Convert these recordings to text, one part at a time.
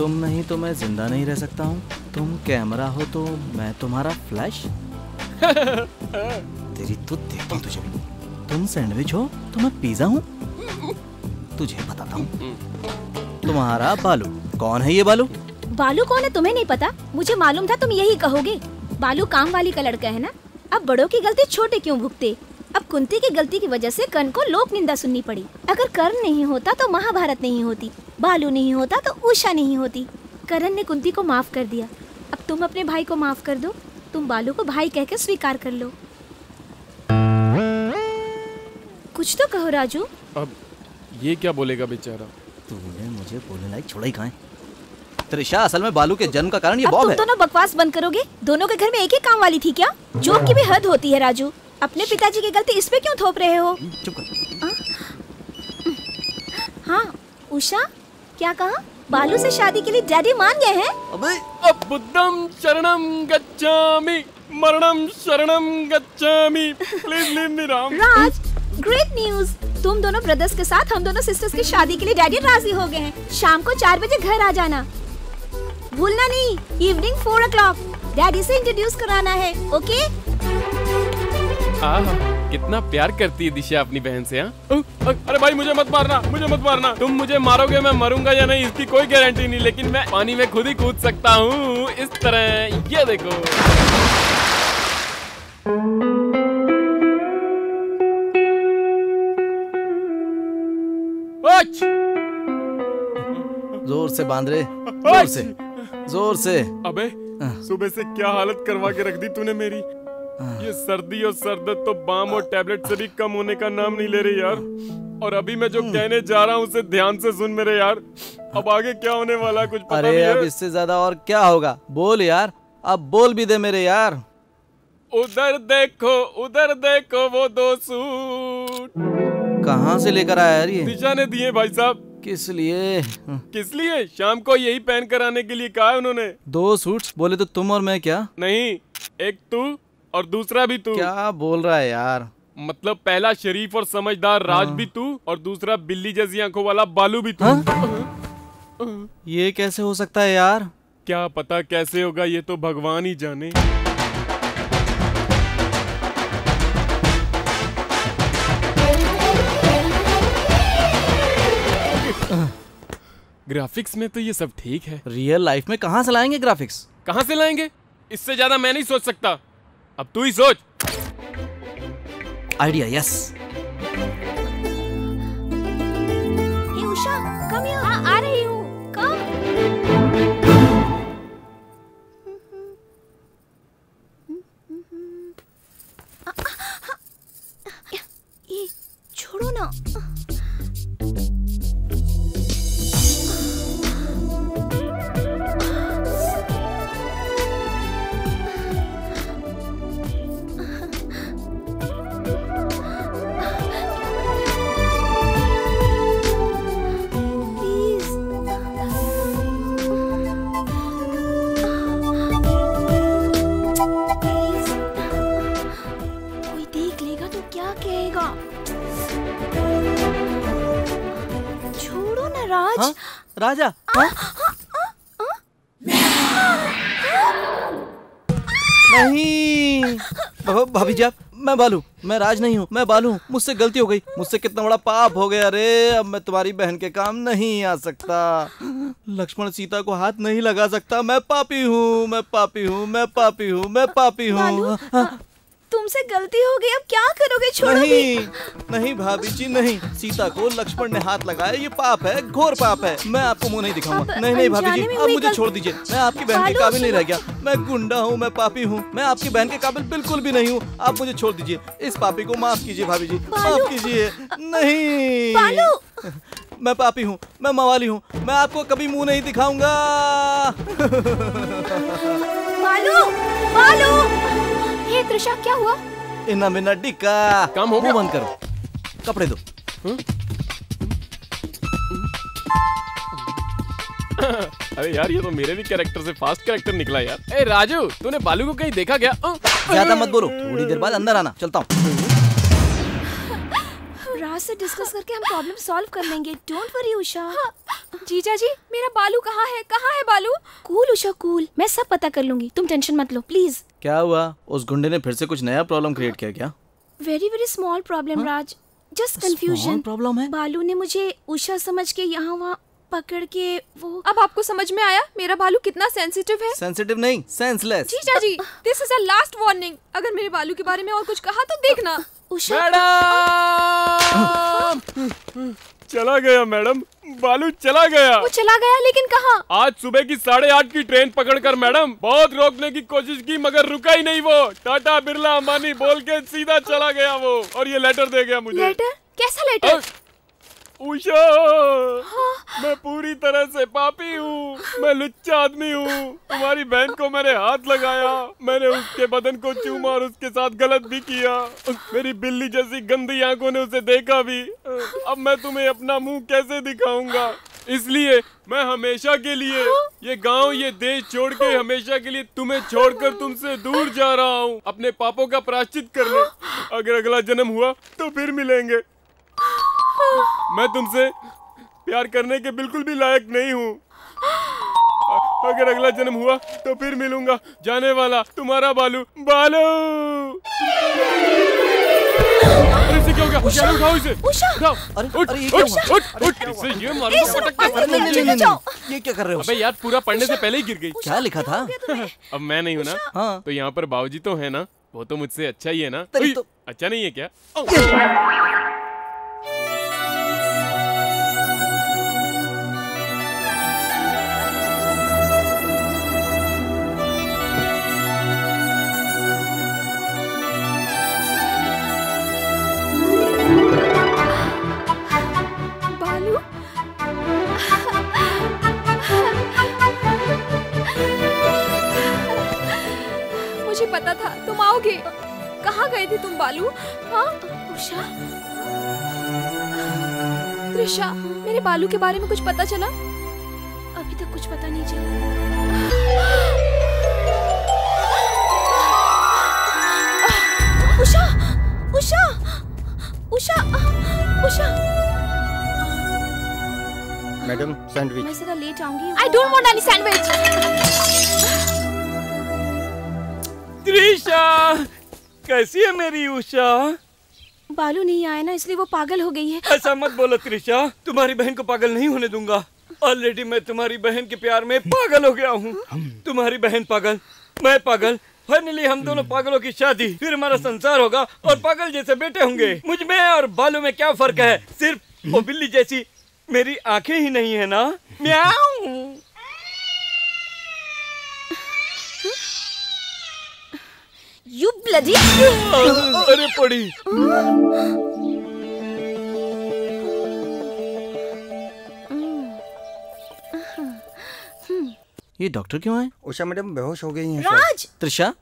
तुम नहीं तो मैं जिंदा नहीं रह सकता हूँ। तुम कैमरा हो तो मैं तुम्हारा फ्लैश। तेरी तो देखता हूँ तुझे। तुम सैंडविच हो तो मैं पिज्जा हूँ। तुझे बताता हूँ। तुम्हारा बालू कौन है? ये बालू बालू कौन है तुम्हें नहीं पता? मुझे मालूम था तुम यही कहोगे। बालू काम वाली का लड़का है ना। अब बड़ों की गलती छोटे क्यों भुगते? अब कुंती की गलती की वजह से कर्ण को लोक निंदा सुननी पड़ी। अगर कर्ण नहीं होता तो महाभारत नहीं होती, बालू नहीं होता तो उषा नहीं होती। कर्ण ने कुंती को माफ कर दिया, अब तुम अपने भाई को माफ कर दो। तुम बालू को भाई कहकर स्वीकार कर लो। कुछ तो कहो राजू। अब ये क्या बोलेगा बेचारा? तूने मुझे बोलने लायक छोड़ा ही कहाँ है? त्रिशा, असल में बालू के जन्म का कारण ये अब बॉब तुम है। दोनों बकवास बंद करोगे? दोनों के घर में एक ही काम वाली थी क्या? जोक की भी हद होती है राजू। अपने पिताजी की गलती इस पे क्यों थोप रहे हो? चुप कर। हाँ उषा, क्या कहा? बालू से शादी के लिए डैडी मान गए हैं? अबे अब बुद्धम शरणम गच्छामि, मरणम शरणम गच्छामि, please leave me Ram. Raj, great news. तुम दोनों ब्रदर्स के साथ हम दोनों सिस्टर्स की शादी के लिए डैडी राजी हो गए हैं। शाम को 4 बजे घर आ जाना। भूलना नहीं, इवनिंग 4 o'clock। डैडी से इंट्रोड्यूस कराना है, ओके? कितना प्यार करती है दिशा अपनी बहन से। अरे भाई मुझे मत मारना, मुझे मत मारना। तुम मुझे मारोगे, मैं मरूंगा या नहीं इसकी कोई गारंटी नहीं, लेकिन मैं पानी में खुद ही कूद सकता हूँ इस तरह। ये देखो। जोर से बांध रे, जोर से, जोर से। अबे सुबह से क्या हालत करवा के रख दी तूने मेरी। ये सर्दी और सरदर्द तो बाम और टैबलेट से भी कम होने का नाम नहीं ले रही यार। और अभी मैं जो कहने जा रहा हूँ उसे ध्यान से सुन मेरे यार। अब आगे क्या होने वाला है कुछ पता नहीं है। अब इससे ज्यादा और क्या होगा? बोल यार, अब बोल भी दे मेरे यार। उधर देखो वो 2 सूट। कहाँ से लेकर आया यार ये? दिशा ने दिए भाई साहब। किस लिए? किस लिए? शाम को यही पहन कर आने के लिए कहा है उन्होंने। 2 सूट्स बोले तो तुम और मैं क्या? नहीं, एक तू और दूसरा भी तू। क्या बोल रहा है यार? मतलब पहला शरीफ और समझदार राज भी तू और दूसरा बिल्ली जैसी आंखों वाला बालू भी तू। ये कैसे हो सकता है यार? क्या पता कैसे होगा, ये तो भगवान ही जाने। ग्राफिक्स में तो ये सब ठीक है। रियल लाइफ में कहाँ से लाएंगे ग्राफिक्स? कहाँ से लाएंगे? इससे ज्यादा मैं नहीं सोच सकता। अब तू ही सोच। Idea, yes. उषा, कम यहाँ। हाँ, आ रही हूँ। कम। ये छोड़ो ना। छोड़ो ना राज। हाँ? राजा? नहीं भाभी जी, आप, मैं बालू, मैं राज नहीं हूँ, मैं बालू हूँ। मुझसे गलती हो गई, मुझसे कितना बड़ा पाप हो गया। अरे अब मैं तुम्हारी बहन के काम नहीं आ सकता। लक्ष्मण सीता को हाथ नहीं लगा सकता। मैं पापी हूँ, मैं पापी हूँ, मैं पापी हूँ, मैं पापी हूँ। तुमसे गलती हो गई, अब क्या करोगे? छोड़ो नहीं, नहीं भाभी जी नहीं। सीता को लक्ष्मण ने हाथ लगाया, ये पाप है, घोर पाप है। मैं आपको मुंह नहीं दिखाऊंगा। नहीं नहीं भाभी जी, अब मुझे छोड़ दीजिए। मैं आपकी बहन के काबिल नहीं रह गया। मैं गुंडा हूँ, मैं पापी हूँ, मैं आपकी बहन के काबिल बिल्कुल भी नहीं हूँ। आप मुझे छोड़ दीजिए। इस पापी को माफ कीजिए भाभी जी, माफ कीजिए। नहीं, मैं पापी हूँ, मैं मवाली हूँ, मैं आपको कभी मुंह नहीं दिखाऊंगा। बालू, बालू। हे त्रिशा, क्या हुआ? इन्ना मिन्ना डिक्का। काम हो गया? बंद करो, कपड़े दो। अरे यार, ये तो मेरे भी कैरेक्टर से फास्ट कैरेक्टर निकला यार। ए राजू, तूने बालू को कहीं देखा क्या? ज्यादा मत बोलो, थोड़ी देर बाद अंदर आना। चलता हूँ। राज से डिस्कस करके हम प्रॉब्लम सॉल्व कर लेंगे। Don't worry Usha. जीजा जी, मेरा बालू कहाँ है? कहाँ है बालू? कूल उषा कूल, मैं सब पता कर लूंगी, तुम टेंशन मत लो प्लीज। क्या हुआ? उस गुंडे ने फिर से कुछ नया प्रॉब्लम क्रिएट किया क्या? वेरी स्मॉल प्रॉब्लम राज, जस्ट कंफ्यूजन। प्रॉब्लम है? बालू ने मुझे उषा समझ के यहाँ वहाँ पकड़ के वो। अब आपको समझ में आया मेरा बालू कितना सेंसिटिव है? सेंसिटिव नहीं, सेंसलेस। जीजा ji, this is a last warning. अगर मेरे बालू के बारे में और कुछ कहा तो देखना। उषा मैडम चला गया मैडम, बालू चला गया। वो चला गया लेकिन कहाँ? आज सुबह की 8:30 की ट्रेन पकड़कर मैडम बहुत रोकने की कोशिश की मगर रुका ही नहीं वो। टाटा बिरला अंबानी बोल के सीधा चला गया वो, और ये लेटर दे गया मुझे। लेटर? कैसा लेटर? उषा, मैं पूरी तरह से पापी हूँ, मैं लुच्चा आदमी हूँ। तुम्हारी बहन को मैंने हाथ लगाया, मैंने उसके बदन को चूमा और उसके साथ गलत भी किया। मेरी बिल्ली जैसी गंदी आंखों ने उसे देखा भी। अब मैं तुम्हें अपना मुंह कैसे दिखाऊंगा? इसलिए मैं हमेशा के लिए ये गांव, ये देश छोड़ के हमेशा के लिए तुम्हें छोड़कर तुमसे दूर जा रहा हूँ, अपने पापों का प्रायश्चित करने। अगर अगला जन्म हुआ तो फिर मिलेंगे। मैं तुमसे प्यार करने के बिल्कुल भी लायक नहीं हूँ। अगर अगला जन्म हुआ तो फिर मिलूंगा। जाने वाला तुम्हारा बालू। बालू! इसे क्या हो गया? उठा, उठाओ इसे। उठाओ। अरे ये क्या हुआ? उठ, इसे ये मारो तो पटक के। नहीं, ये क्या कर रहे हो? अबे यार, पूरा पढ़ने से पहले ही गिर गई। क्या लिखा था? अब मैं नहीं हूँ ना, हाँ। तो यहाँ पर बाबूजी तो है ना, वो तो मुझसे अच्छा ही है ना। अच्छा नहीं है क्या? मुझे पता था तुम आओगे। कहाँ गए थे तुम बालू? हाँ उषा, त्रिशा, मेरे बालू के बारे में कुछ पता चला? अभी तक कुछ पता नहीं चला। उषा, उषा, उषा, उषा। Madam sandwich. मैं जरा लेट आऊंगी। I don't want any sandwich. Trisha, कैसी है मेरी उषा? बालू नहीं आया ना, इसलिए वो पागल हो गई है। ऐसा मत बोलो त्रिशा, तुम्हारी बहन को पागल नहीं होने दूंगा। ऑलरेडी मैं तुम्हारी बहन के प्यार में पागल हो गया हूँ। तुम्हारी बहन पागल, मैं पागल, फाइनली हम दोनों पागलों की शादी, फिर हमारा संसार होगा और पागल जैसे बेटे होंगे। मुझ में और बालू में क्या फर्क है? सिर्फ वो बिल्ली जैसी मेरी आंखें ही नहीं है ना। म्याऊं। You bloody! अरे पड़ी। ये डॉक्टर क्यों आए? उषा मैडम बेहोश हो गई हैं। राज! त्रिशा,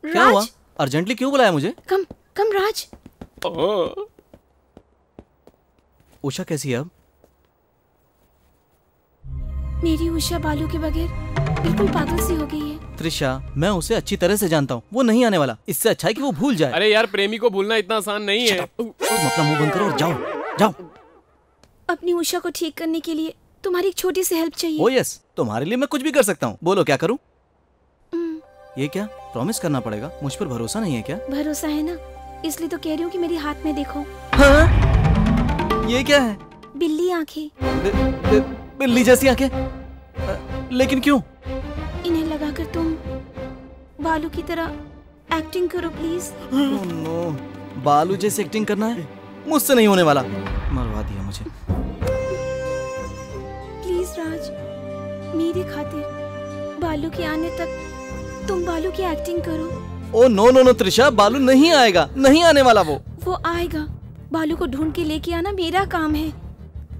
क्या हुआ? अर्जेंटली क्यों बुलाया मुझे? कम कम राज। उषा कैसी है अब? मेरी उषा बालू के बगैर बिल्कुल पागल सी हो गई है। त्रिशा, मैं उसे अच्छी तरह से जानता हूँ, वो नहीं आने वाला। इससे अच्छा है कि वो भूल जाए। अरे यार, प्रेमी को भूलना इतना आसान नहीं है। तुम अपना मुंह बंद करो और जाओ, जाओ। अपनी उषा को ठीक करने के लिए तुम्हारी एक छोटी सी हेल्प चाहिए। ओह यस, तुम्हारे लिए मैं कुछ भी कर सकता हूँ। बोलो क्या करूँ? ये क्या? प्रॉमिस करना पड़ेगा। मुझ पर भरोसा नहीं है क्या? भरोसा है ना, इसलिए तो कह रही हूँ कि मेरे हाथ में देखो। हाँ? ये क्या है? बिल्ली आंखें। बिल्ली जैसी आंखें? लेकिन क्यों? इन्हें लगाकर तुम बालू की तरह एक्टिंग करो प्लीज। ओह नो, बालू जैसी एक्टिंग करना है? मुझसे नहीं होने वाला। मरवा दिया मुझे। प्लीज राज, मेरी खातिर बालू के आने तक तुम बालू की एक्टिंग करो। Oh no no no Trisha, Balu नहीं आएगा, नहीं आने वाला वो आएगा। बालू को ढूंढ के लेके आना मेरा काम है।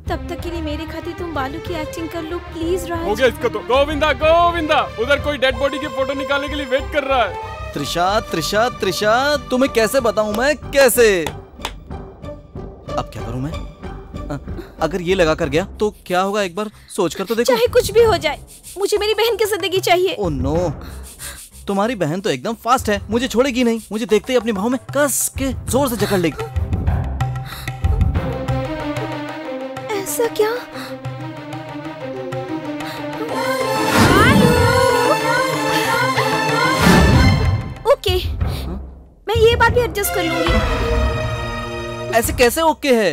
तब तक के लिए मेरे खातिर तुम बालू की एक्टिंग कर लो प्लीज राज। हो गया इसका तो। गोविंदा, गोविंदा, उधर कोई डेड बॉडी की फोटो निकालने के लिए वेट कर रहा है। त्रिशा, त्रिशा, त्रिशा, तुम्हें कैसे बताऊं मैं? कैसे? अब क्या करूं मैं? अगर ये लगा कर गया तो क्या होगा? एक बार सोच कर तो देखो। चाहे कुछ भी हो जाए, मुझे मेरी बहन की जिंदगी चाहिए। ओह नो, तुम्हारी बहन तो एकदम फास्ट है, मुझे छोड़ेगी नहीं। मुझे देखते ही अपनी बाहों में कस के जोर से जकड़ लेगी। ऐसा क्या? मैं ये बात भी एडजस्ट कर लूंगी। ऐसे कैसे ओके है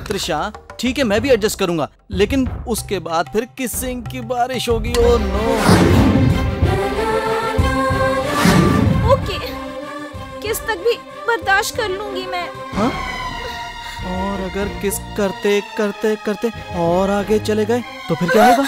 त्रिशा? ठीक है मैं भी एडजस्ट करूंगा, लेकिन उसके बाद फिर किसिंग की बारिश होगी। Oh no. ओके, किस तक भी बर्दाश्त कर लूंगी मैं। हाँ? और अगर किस करते करते करते और आगे चले गए तो फिर क्या होगा?